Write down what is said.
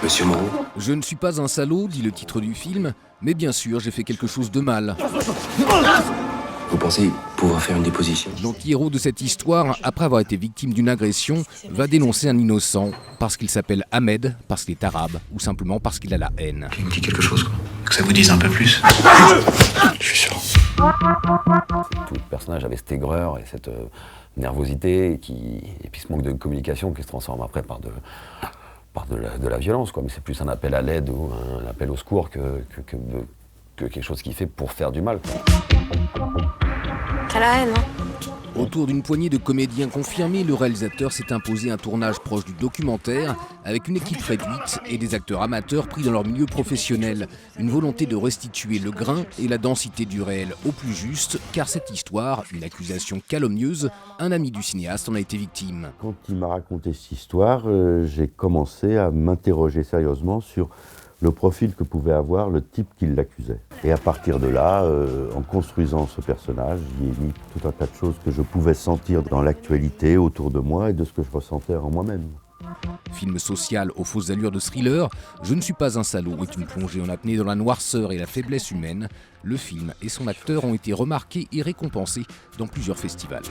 Monsieur Moreau? Je ne suis pas un salaud, dit le titre du film, mais bien sûr, j'ai fait quelque chose de mal. Vous pensez pouvoir faire une déposition? L'anti-héros de cette histoire, après avoir été victime d'une agression, va dénoncer un innocent parce qu'il s'appelle Ahmed, parce qu'il est arabe, ou simplement parce qu'il a la haine. Qui me dit quelque chose, quoi. Que ça vous dise un peu plus. Je suis sûr. Tout le personnage avait cette aigreur et cette nervosité et puis ce manque de communication qui se transforme après par de la violence, quoi. Mais c'est plus un appel à l'aide ou un appel au secours que quelque chose qu'il fait pour faire du mal, quoi. T'as la haine, hein? Autour d'une poignée de comédiens confirmés, le réalisateur s'est imposé un tournage proche du documentaire, avec une équipe réduite et des acteurs amateurs pris dans leur milieu professionnel. Une volonté de restituer le grain et la densité du réel au plus juste, car cette histoire, une accusation calomnieuse, un ami du cinéaste en a été victime. Quand il m'a raconté cette histoire, j'ai commencé à m'interroger sérieusement sur le profil que pouvait avoir le type qui l'accusait. Et à partir de là, en construisant ce personnage, j'y ai mis tout un tas de choses que je pouvais sentir dans l'actualité autour de moi et de ce que je ressentais en moi-même. Film social aux fausses allures de thriller, Je ne suis pas un salaud est une plongée en apnée dans la noirceur et la faiblesse humaine. Le film et son acteur ont été remarqués et récompensés dans plusieurs festivals.